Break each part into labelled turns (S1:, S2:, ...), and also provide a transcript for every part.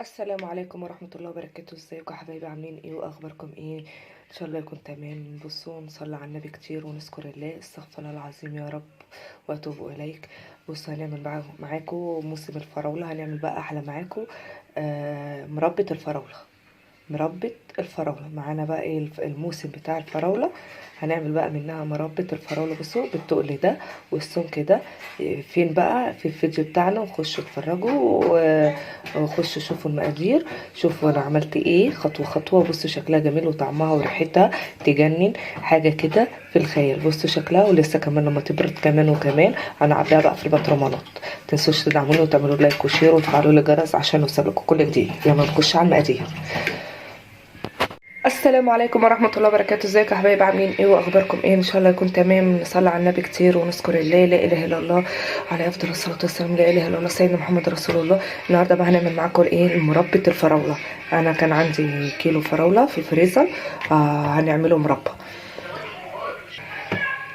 S1: السلام عليكم ورحمة الله وبركاته. ازيكم يا حبايبي؟ عاملين ايه واخباركم ايه؟ ان شاء الله يكون تمام. بصوا، نصلي على النبي كتير ونذكر الله، استغفر الله العظيم يا رب واتوب اليك. بصوا، هنعمل بقى معاكم موسم الفراولة. هنعمل بقى احلى معاكم مربى الفراولة. مربى الفراولة معانا بقى ايه الموسم بتاع الفراولة. هنعمل بقى منها مربى الفراولة. بصوا بالتقل ده والسمك ده. فين بقى في الفيديو بتاعنا، وخشوا اتفرجوا وخشوا شوفوا المقادير، شوفوا انا عملت ايه خطوة خطوة. بصوا شكلها جميل وطعمها وريحتها تجنن، حاجة كده في الخيال. بصوا شكلها، ولسه كمان لما تبرد كمان وكمان هنعبيها بقى في البطرمانات. متنسوش تدعموني وتعملوا لايك وشير وتفعلوا لي الجرس عشان يوصلكوا كل جديد. يلا نخش على المقادير. السلام عليكم ورحمة الله وبركاته. ازيكم يا حبايبي؟ عاملين ايه واخباركم ايه؟ ان شاء الله يكون تمام. نصلي على النبي كتير ونذكر الله، لا اله الا الله عليه افضل الصلاة والسلام. لا اله الا الله سيدنا محمد رسول الله. النهارده بقى هنعمل معاكم ايه مربى الفراولة. انا كان عندي كيلو فراولة في الفريزر، هنعمله مربى.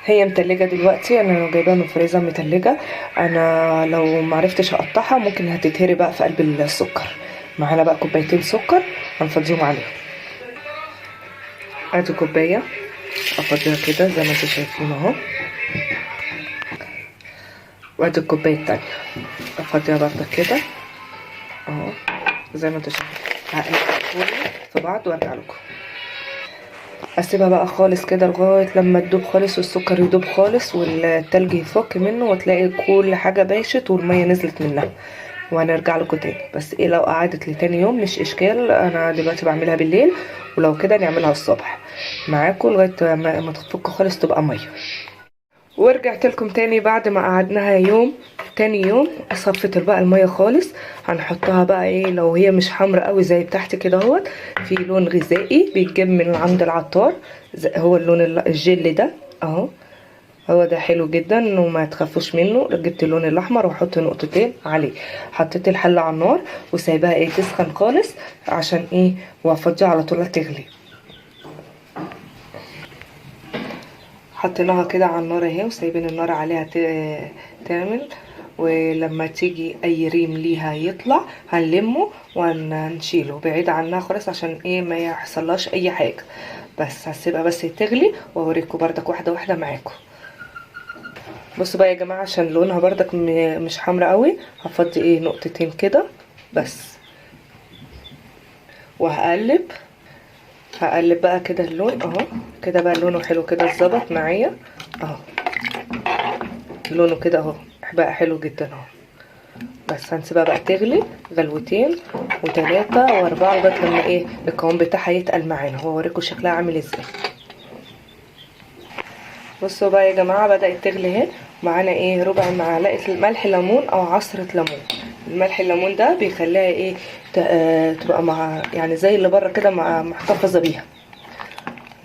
S1: هي متلجة دلوقتي، انا جايباها من الفريزر متلجة. انا لو معرفتش اقطعها ممكن هتتهري بقى في قلب السكر. معانا بقى كوبايتين سكر هنفضيهم عليهم. ادي كوبايه افضيها كده زي ما انتم شايفين اهو، وادي الكوبايه التانية افضيها برضه كده اهو زي ما انتم شايفين. هقلب كله في بعض وارجع لكم. اسيبها بقى خالص كده لغايه لما تدوب خالص والسكر يدوب خالص والتلج يفك منه، وتلاقي كل حاجه باشت والميه نزلت منها، وهنرجع لكم تاني. بس ايه، لو قعدت لتاني يوم مش اشكال، انا دلوقتي بعملها بالليل، ولو كده نعملها الصبح معاكم لغايه ما تفك خالص تبقى ميه. ورجعت لكم تاني بعد ما قعدناها يوم. تاني يوم صفت بقى الميه خالص. هنحطها بقى ايه، لو هي مش حمرا قوي زي بتاعت كده اهوت، في لون غذائي بيتجاب من عند العطار، هو اللون الجل ده اهو. هو ده حلو جدا وما تخافوش منه. جبت اللون الاحمر واحط نقطتين عليه. حطيت الحله على النار وسايباها ايه تسخن خالص عشان ايه، وافضيها على طول تغلي. حطيناها كده على النار اهي، وسايبين النار عليها تعمل. ولما تيجي اي ريم ليها يطلع هنلمه ونشيله بعيد عنها خالص عشان ايه ما يحصلهاش اي حاجه. بس هسيبها بس تغلي واوريكم بردك واحده واحده معاكم. بصوا بقى يا جماعه، عشان لونها بردك مش حمرا قوي، هفضي ايه نقطتين كده بس، وهقلب. هقلب بقى كده اللون اهو كده بقى لونه حلو كده اتظبط معايا اهو. لونه كده اهو بقى حلو جدا اهو. بس هنسيبها بقى تغلي غلوتين وتلاتة واربعة لغايه لما ايه القوام بتاعها يتقل معانا. هو اوريكم شكلها عامل ازاي. بصوا بقى يا جماعه، بدات تغلي اهي. معانا ايه ربع معلقه ملح ليمون او عصره ليمون. الملح الليمون ده بيخليها ايه تبقى مع يعني زي اللي بره كده محتفظه بيها،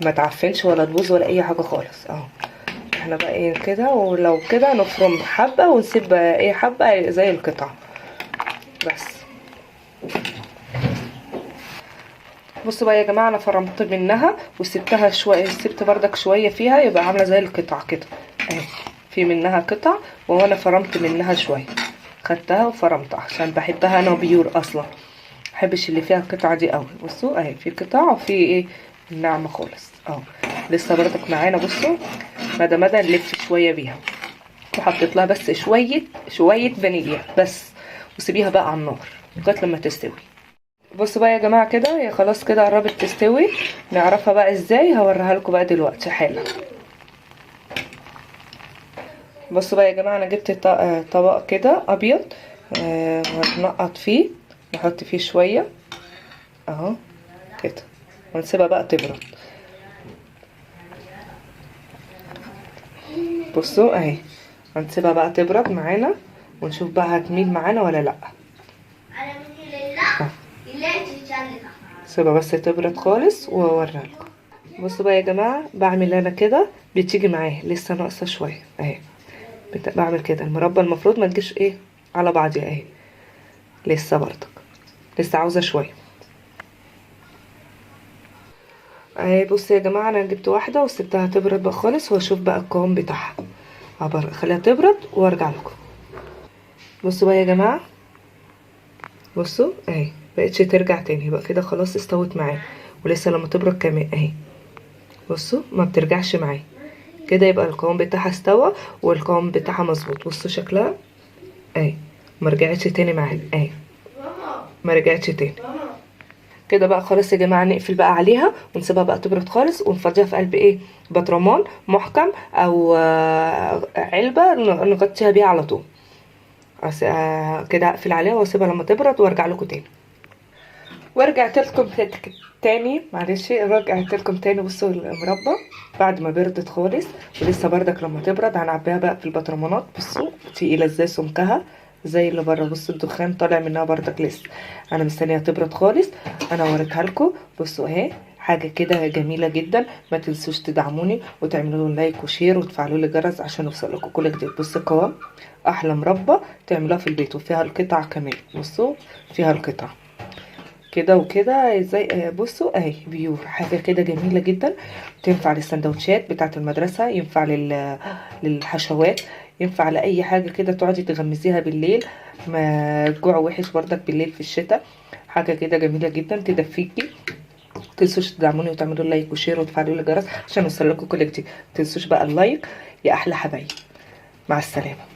S1: ما تعفنش ولا تبوظ ولا اي حاجه خالص اهو. احنا بقى ايه كده، ولو كده نفرم حبه ونسيب ايه حبه زي القطع بس. بصوا بقى يا جماعه، انا فرمت منها وسبتها شويه، سبت بردك شويه فيها يبقى عامله زي القطع كده اهي. في منها قطع وانا فرمت منها شويه، خدتها وفرمتها عشان بحبها انا بيور اصلا، محبش اللي فيها القطعه دي قوي. بصوا اهي في قطع وفي ايه ناعمه خالص اهو. لسه بردك معانا. بصوا مدى نلف شويه بيها، وحطيت لها بس شويه فانيليا بس، وسيبيها بقى على النار لغايه لما تستوي. بصوا بقى يا جماعه كده هي خلاص كده قربت تستوي. نعرفها بقى ازاي، هوريها لكم بقى دلوقتي حالا. بصوا بقى يا جماعه، انا جبت طبق كده ابيض، ونقط فيه، نحط فيه شويه اهو كده، ونسيبها بقى تبرد. بصوا اهي، هنسيبها بقى تبرد معانا ونشوف بقى هتميل معانا ولا لا. سيبها بس تبرد خالص واوريها لكم. بصوا بقى يا جماعه، بعمل انا كده بتيجي معايا لسه ناقصه شويه اهي. بعمل كده المربى المفروض ما تجيش ايه على بعضيها اهي، لسه برضك لسه عاوزه شويه اهي. بصوا يا جماعه، انا جبت واحده وسبتها تبرد بقى خالص، واشوف بقى القوام بتاعها. خليها تبرد وارجع لكم. بصوا بقى يا جماعه، بصوا اهي بقتش ترجع تاني، يبقى كده خلاص استوت معايا. ولسه لما تبرد كمان اهي، بصوا ما بترجعش معايا كده، يبقى القوام بتاعها استوى والقوام بتاعها مظبوط. بصوا شكلها اهي، ما رجعتش تاني معايا اهي، ما رجعتش تاني كده. بقى خلاص يا جماعه، نقفل بقى عليها ونسيبها بقى تبرد خالص، ونفضيها في قلب ايه، برطمان محكم او علبه نغطيها بيها على طول. كده اقفل عليها واسيبها لما تبرد وارجع لكم تاني. ورجعت لكم تاني، معلش رجعت لكم تاني. بصوا المربى بعد ما بردت خالص ولسه بردك، لما تبرد هنعبيها بقى في البطرمانات. بصوا تقيله ازاي، سمكها زي اللي بره، بصوا الدخان طالع منها بردك لسه. انا مستنيه تبرد خالص، انا وريتها لكم. بصوا اهي حاجه كده جميله جدا. ما تنسوش تدعموني وتعملوا له لايك وشير وتفعلوا لي الجرس عشان يوصل لكم كل جديد. بصوا قوام احلى مربى تعملوها في البيت، وفيها القطع كمان. بصوا فيها القطع كده وكده ازاي. بصوا اهي بيور، حاجه كده جميله جدا. تنفع للسندوتشات بتاعه المدرسه، ينفع للحشوات، ينفع لاي حاجه كده تقعدي تغمزيها بالليل، ما الجوع وحش بردك بالليل في الشتاء. حاجه كده جميله جدا تدفيكي. متنسوش تدعموني وتعملوا لايك وشير وتفعلوا الجرس عشان يوصل لكم كل جديد. متنسوش بقى اللايك يا احلى حبايب. مع السلامه.